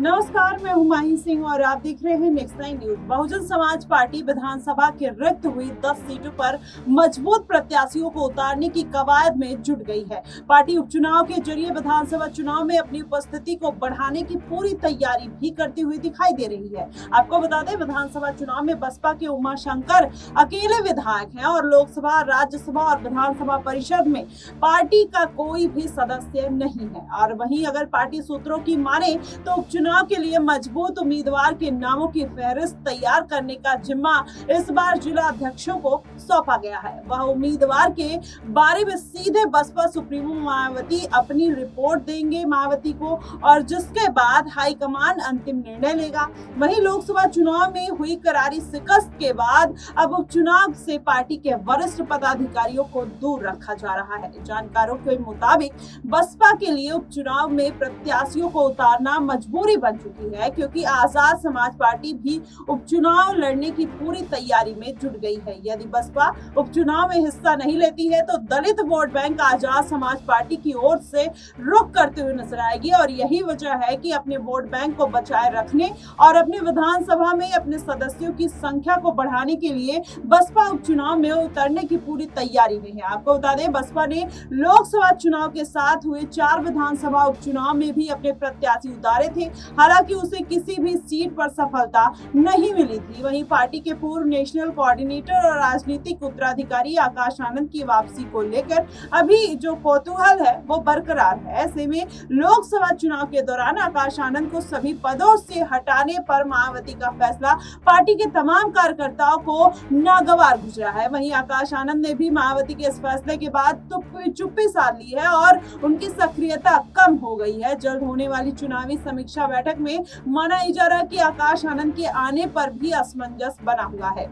नमस्कार, मैं हूं माही सिंह और आप देख रहे हैं next 9 news. Bahujan Samaj party विधानसभा के रिक्त हुई 10 सीटों पर मजबूत प्रत्याशियों को उतारने की कवायद में जुट गई है। पार्टी उपचुनाव के जरिए विधानसभा चुनाव में अपनी उपस्थिति को बढ़ाने की पूरी तैयारी भी करती हुई दिखाई दे रही है। आपको बता दें, विधानसभा चुनाव में बसपा के उमाशंकर अकेले विधायक हैं और लोकसभा, राज्यसभा और विधानसभा परिषद में पार्टी का कोई भी सदस्य नहीं है। और वहीं अगर पार्टी सूत्रों की माने तो उपचुनाव के लिए मजबूत उम्मीदवार के नामों की फहरिस्त तैयार करने का जिम्मा इस बार जिला अध्यक्षों को सौंपा गया है। वह उम्मीदवार के बारे में सीधे बसपा सुप्रीमो मायावती अपनी रिपोर्ट देंगे मायावती को, और जिसके बाद हाईकमान अंतिम निर्णय लेगा। वहीं लोकसभा चुनाव में हुई करारी शिकस्त के बाद अब उपचुनाव से पार्टी के वरिष्ठ पदाधिकारियों को दूर रखा जा रहा है। जानकारों के मुताबिक बसपा के लिए उपचुनाव में प्रत्याशियों को उतारना मजबूरी बन चुकी है, क्योंकि आजाद समाज पार्टी भी उपचुनाव लड़ने की पूरी तैयारी में जुट गई है। यदि बसपा उपचुनाव में हिस्सा नहीं लेती है तो दलित vote bank Azad Samaj party की ओर से रुख करते हुए नजर आएगी, और यही वजह है कि अपने वोट बैंक को बचाए रखने और अपने विधानसभा में अपने सदस्यों की संख्या को बढ़ाने के लिए बसपा उपचुनाव में उतरने की पूरी तैयारी में है। आपको बता दें, बसपा ने लोकसभा चुनाव के साथ हुए 4 विधानसभा उपचुनाव में भी अपने प्रत्याशी उतारे थे। हालांकि उसे किसी भी सीट पर सफलता नहीं मिली थी। वहीं पार्टी के पूर्व नेशनल कोऑर्डिनेटर और राजनीतिक उत्तराधिकारी आकाश आनंद की वापसी को लेकर अभी जो कौतूहल है वो बरकरार है। ऐसे में लोकसभा चुनाव के दौरान आकाश आनंद को सभी पदों से हटाने पर मायावती का फैसला पार्टी के तमाम कार्यकर्ताओं को नागवार गुजरा है। वहीं आकाश आनंद ने भी मायावती के इस फैसले के बाद चुप्पी साध ली है और उनकी सक्रियता कम हो गई है। जल्द होने वाली चुनावी समीक्षा बैठक में माना जा रहा है कि आकाश आनंद के आने पर भी असमंजस बना हुआ है।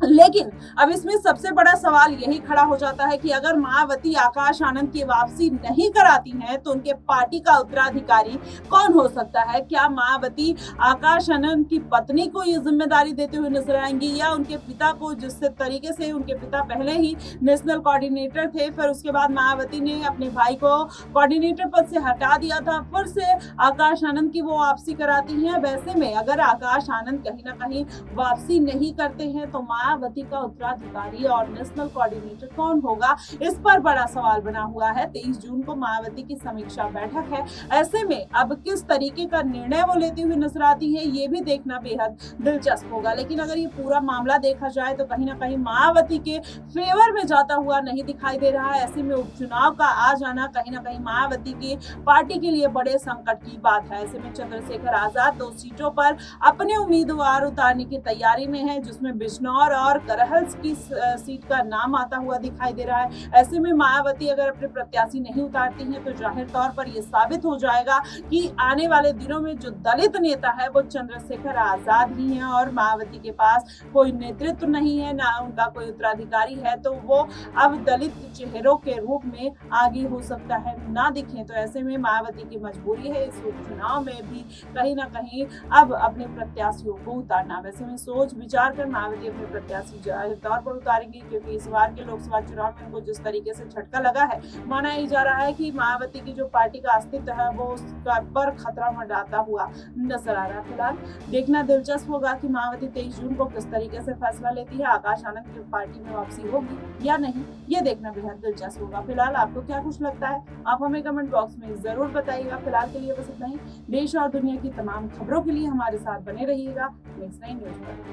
लेकिन अब इसमें सबसे बड़ा सवाल यही खड़ा हो जाता है कि अगर मायावती आकाश आनंद की वापसी नहीं कराती हैं तो उनके पार्टी का उत्तराधिकारी कौन हो सकता है? क्या मायावती आकाश आनंद की पत्नी को ये जिम्मेदारी देते हुए नजर आएंगी, या उनके पिता को, जिस तरीके से उनके पिता पहले ही नेशनल कोऑर्डिनेटर थे, फिर उसके बाद मायावती ने अपने भाई को कोऑर्डिनेटर पद से हटा दिया था, फिर से आकाश आनंद की वो वापसी कराती है। वैसे में अगर आकाश आनंद कहीं ना कहीं वापसी नहीं करते हैं तो मायावती का उत्तराधिकारी और नेशनल कोऑर्डिनेटर कौन होगा, इस पर बड़ा सवाल बना हुआ है। 23 जून को मायावती की समीक्षा बैठक है। ऐसे में अब किस तरीके का निर्णय वो लेती हुई नजर आती है, ये भी देखना बेहद दिलचस्प होगा। लेकिन अगर ये पूरा मामला देखा जाए तो कहीं ना कहीं मायावती के फेवर में जाता हुआ नहीं दिखाई दे रहा है। ऐसे में उपचुनाव का आ जाना कहीं ना कहीं मायावती की पार्टी के लिए बड़े संकट की बात है। ऐसे में चंद्रशेखर आजाद 2 सीटों पर अपने उम्मीदवार उतारने की तैयारी में है, जिसमें बिजनौर और करहल की सीट का नाम आता हुआ दिखाई दे रहा है। ऐसे में मायावती अगर अपने प्रत्याशी नहीं उतारती हैं तो जाहिर तौर पर यह साबित हो जाएगा कि आने वाले दिनों में जो दलित नेता है वो चंद्रशेखर आजाद ही हैं, और मायावती के पास कोई नेतृत्व नहीं है, ना उनका कोई उत्तराधिकारी है, तो वो अब दलित चेहरों के रूप में आगे हो सकता है ना दिखे। तो ऐसे में मायावती की मजबूरी है इस उपचुनाव में भी कहीं ना कहीं अब अपने प्रत्याशियों को उतारना। वैसे में सोच विचार कर मायावती अपने प्रत्याशी तौर पर उतारेंगे, क्योंकि इस बार के लोकसभा चुनाव में उनको जिस तरीके से झटका लगा है, माना ही जा रहा है कि मायावती की जो पार्टी का अस्तित्व है वो उसका पर खतरा मंडराता हुआ नजर आ रहा है। फिलहाल देखना दिलचस्प होगा कि मायावती 23 जून को किस तरीके से फैसला लेती है, आकाश आनंद की पार्टी में वापसी होगी या नहीं, ये देखना बेहद दिलचस्प होगा। फिलहाल आपको क्या कुछ लगता है, आप हमें कमेंट बॉक्स में जरूर बताइएगा। फिलहाल के लिए बस इतना ही। देश और दुनिया की तमाम खबरों के लिए हमारे साथ बने रहिएगा नेक्स्ट 9 न्यूज पर।